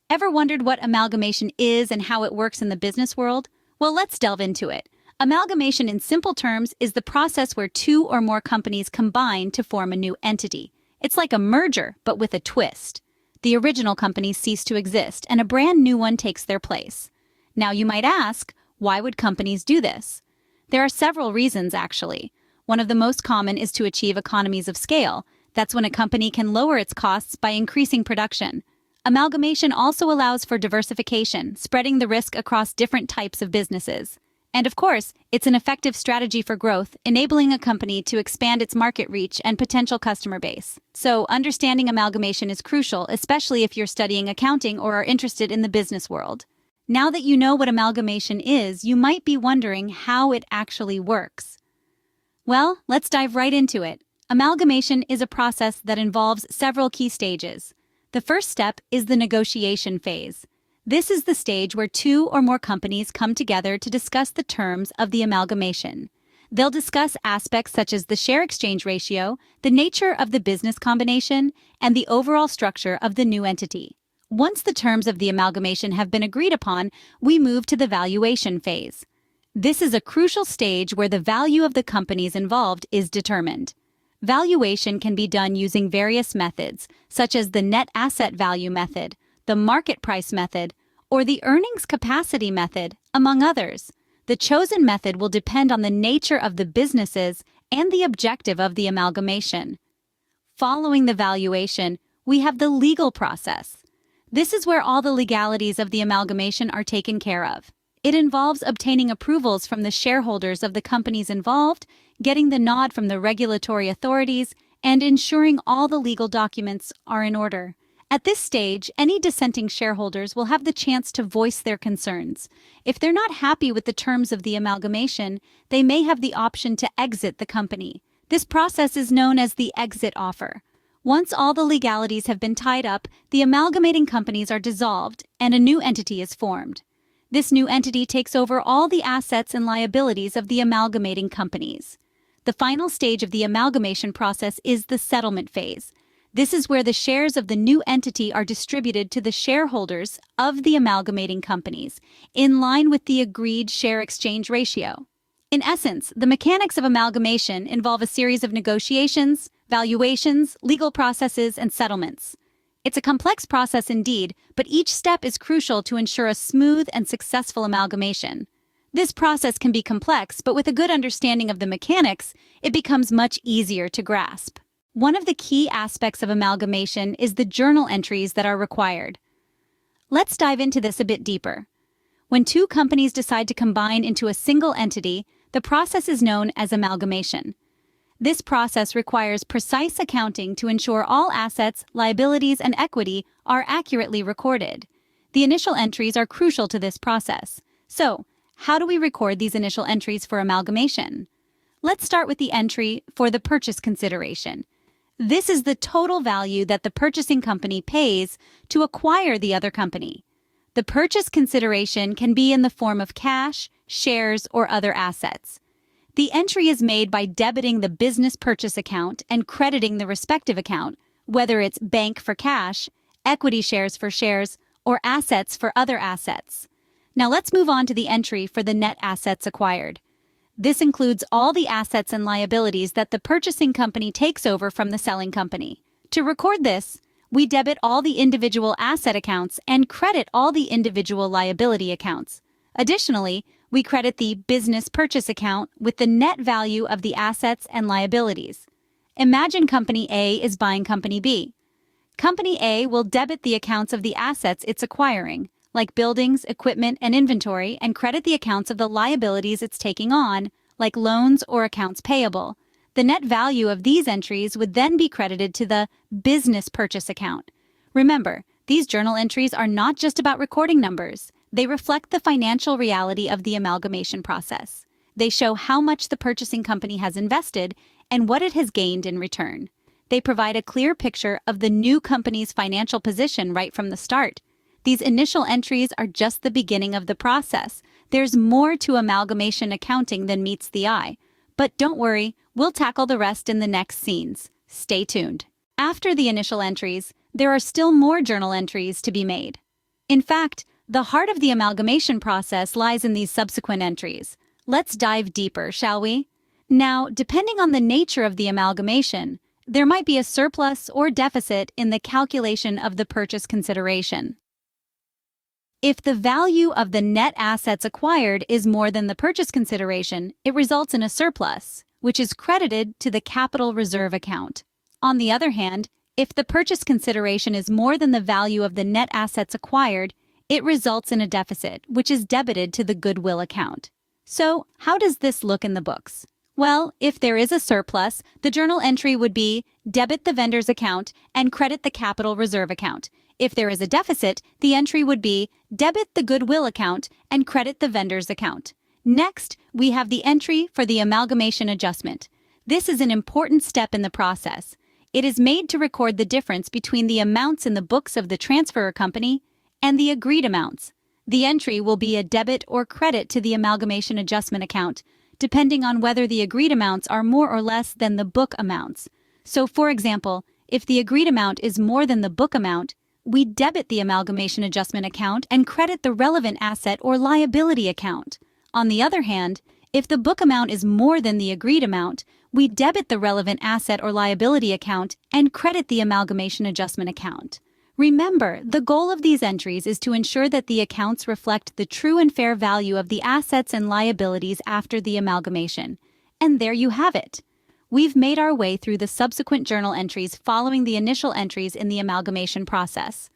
Ever wondered what amalgamation is and how it works in the business world? Well, let's delve into it. Amalgamation, in simple terms, is the process where two or more companies combine to form a new entity. It's like a merger, but with a twist. The original companies cease to exist, and a brand new one takes their place. Now you might ask, why would companies do this? There are several reasons, actually. One of the most common is to achieve economies of scale. That's when a company can lower its costs by increasing production. Amalgamation also allows for diversification, spreading the risk across different types of businesses. And of course, it's an effective strategy for growth, enabling a company to expand its market reach and potential customer base. So, understanding amalgamation is crucial, especially if you're studying accounting or are interested in the business world. Now that you know what amalgamation is, you might be wondering how it actually works. Well, let's dive right into it. Amalgamation is a process that involves several key stages. The first step is the negotiation phase. This is the stage where two or more companies come together to discuss the terms of the amalgamation. They'll discuss aspects such as the share exchange ratio, the nature of the business combination, and the overall structure of the new entity. Once the terms of the amalgamation have been agreed upon, we move to the valuation phase. This is a crucial stage where the value of the companies involved is determined. Valuation can be done using various methods, such as the net asset value method, the market price method, or the earnings capacity method, among others. The chosen method will depend on the nature of the businesses and the objective of the amalgamation. Following the valuation, we have the legal process. This is where all the legalities of the amalgamation are taken care of. It involves obtaining approvals from the shareholders of the companies involved, getting the nod from the regulatory authorities, and ensuring all the legal documents are in order. At this stage, any dissenting shareholders will have the chance to voice their concerns. If they're not happy with the terms of the amalgamation, they may have the option to exit the company. This process is known as the exit offer. Once all the legalities have been tied up, the amalgamating companies are dissolved and a new entity is formed. This new entity takes over all the assets and liabilities of the amalgamating companies. The final stage of the amalgamation process is the settlement phase. This is where the shares of the new entity are distributed to the shareholders of the amalgamating companies, in line with the agreed share exchange ratio. In essence, the mechanics of amalgamation involve a series of negotiations, valuations, legal processes, and settlements. It's a complex process indeed, but each step is crucial to ensure a smooth and successful amalgamation. This process can be complex, but with a good understanding of the mechanics, it becomes much easier to grasp. One of the key aspects of amalgamation is the journal entries that are required. Let's dive into this a bit deeper. When two companies decide to combine into a single entity, the process is known as amalgamation. This process requires precise accounting to ensure all assets, liabilities, and equity are accurately recorded. The initial entries are crucial to this process. So, how do we record these initial entries for amalgamation? Let's start with the entry for the purchase consideration. This is the total value that the purchasing company pays to acquire the other company. The purchase consideration can be in the form of cash, shares, or other assets. The entry is made by debiting the business purchase account and crediting the respective account, whether it's bank for cash, equity shares for shares, or assets for other assets. Now let's move on to the entry for the net assets acquired. This includes all the assets and liabilities that the purchasing company takes over from the selling company. To record this, we debit all the individual asset accounts and credit all the individual liability accounts. Additionally, we credit the business purchase account with the net value of the assets and liabilities. Imagine Company A is buying Company B. Company A will debit the accounts of the assets it's acquiring, like buildings, equipment, and inventory, and credit the accounts of the liabilities it's taking on, like loans or accounts payable. The net value of these entries would then be credited to the business purchase account. Remember, these journal entries are not just about recording numbers. They reflect the financial reality of the amalgamation process. They show how much the purchasing company has invested and what it has gained in return. They provide a clear picture of the new company's financial position right from the start. These initial entries are just the beginning of the process. There's more to amalgamation accounting than meets the eye. But don't worry, we'll tackle the rest in the next scenes. Stay tuned. After the initial entries, there are still more journal entries to be made. In fact, the heart of the amalgamation process lies in these subsequent entries. Let's dive deeper, shall we? Now, depending on the nature of the amalgamation, there might be a surplus or deficit in the calculation of the purchase consideration. If the value of the net assets acquired is more than the purchase consideration, it results in a surplus, which is credited to the capital reserve account. On the other hand, if the purchase consideration is more than the value of the net assets acquired, it results in a deficit, which is debited to the goodwill account. So, how does this look in the books? Well, if there is a surplus, the journal entry would be debit the vendor's account and credit the capital reserve account. If there is a deficit, the entry would be debit the goodwill account and credit the vendor's account. Next, we have the entry for the amalgamation adjustment. This is an important step in the process. It is made to record the difference between the amounts in the books of the transferor company and the agreed amounts. The entry will be a debit or credit to the amalgamation adjustment account, depending on whether the agreed amounts are more or less than the book amounts. So, for example, if the agreed amount is more than the book amount, we debit the amalgamation adjustment account and credit the relevant asset or liability account. On the other hand, if the book amount is more than the agreed amount, we debit the relevant asset or liability account and credit the amalgamation adjustment account. Remember, the goal of these entries is to ensure that the accounts reflect the true and fair value of the assets and liabilities after the amalgamation. And there you have it. We've made our way through the subsequent journal entries following the initial entries in the amalgamation process.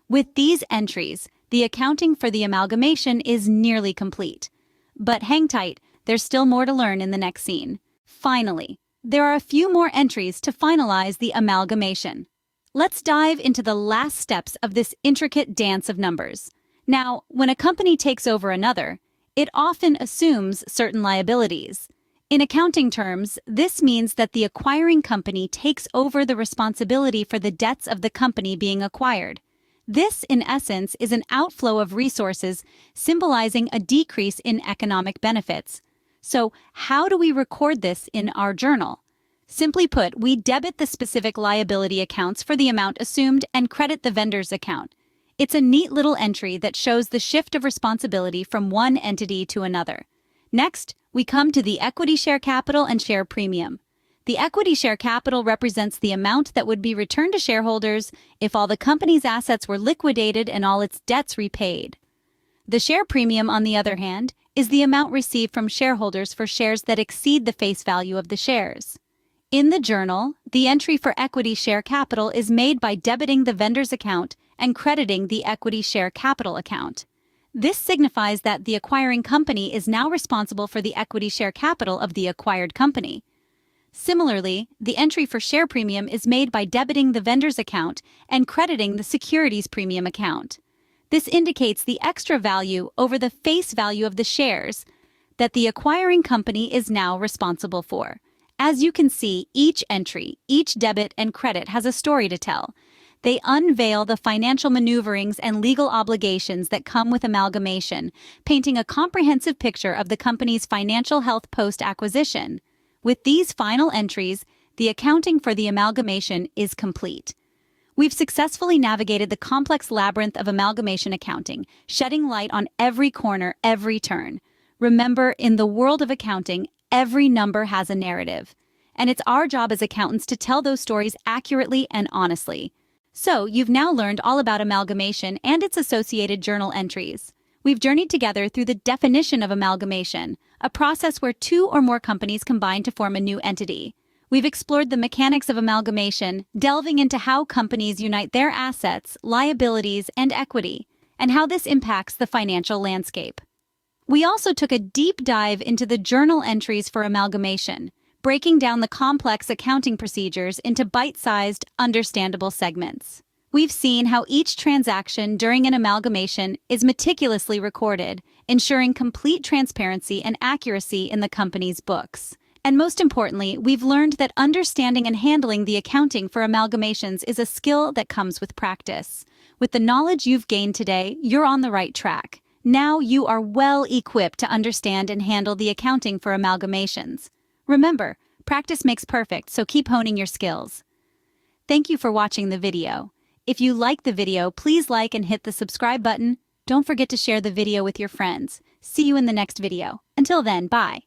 With these entries, the accounting for the amalgamation is nearly complete. But hang tight, there's still more to learn in the next scene. Finally, there are a few more entries to finalize the amalgamation. Let's dive into the last steps of this intricate dance of numbers. Now, when a company takes over another, it often assumes certain liabilities. In accounting terms, this means that the acquiring company takes over the responsibility for the debts of the company being acquired. This, in essence, is an outflow of resources, symbolizing a decrease in economic benefits. So, how do we record this in our journal? Simply put, we debit the specific liability accounts for the amount assumed and credit the vendor's account. It's a neat little entry that shows the shift of responsibility from one entity to another. Next, we come to the equity share capital and share premium. The equity share capital represents the amount that would be returned to shareholders if all the company's assets were liquidated and all its debts repaid. The share premium, on the other hand, is the amount received from shareholders for shares that exceed the face value of the shares. In the journal, the entry for equity share capital is made by debiting the vendor's account and crediting the equity share capital account. This signifies that the acquiring company is now responsible for the equity share capital of the acquired company. Similarly, the entry for share premium is made by debiting the vendor's account and crediting the securities premium account. This indicates the extra value over the face value of the shares that the acquiring company is now responsible for. As you can see, each entry, each debit and credit has a story to tell. They unveil the financial maneuverings and legal obligations that come with amalgamation, painting a comprehensive picture of the company's financial health post-acquisition. With these final entries, the accounting for the amalgamation is complete. We've successfully navigated the complex labyrinth of amalgamation accounting, shedding light on every corner, every turn. Remember, in the world of accounting, every number has a narrative, and it's our job as accountants to tell those stories accurately and honestly. So, you've now learned all about amalgamation and its associated journal entries. We've journeyed together through the definition of amalgamation, a process where two or more companies combine to form a new entity. We've explored the mechanics of amalgamation, delving into how companies unite their assets, liabilities, and equity, and how this impacts the financial landscape. We also took a deep dive into the journal entries for amalgamation, breaking down the complex accounting procedures into bite-sized, understandable segments. We've seen how each transaction during an amalgamation is meticulously recorded, ensuring complete transparency and accuracy in the company's books. And most importantly, we've learned that understanding and handling the accounting for amalgamations is a skill that comes with practice. With the knowledge you've gained today, you're on the right track. Now you are well equipped to understand and handle the accounting for amalgamations. Remember, practice makes perfect, so keep honing your skills. Thank you for watching the video. If you like the video, please like and hit the subscribe button. Don't forget to share the video with your friends. See you in the next video. Until then, bye.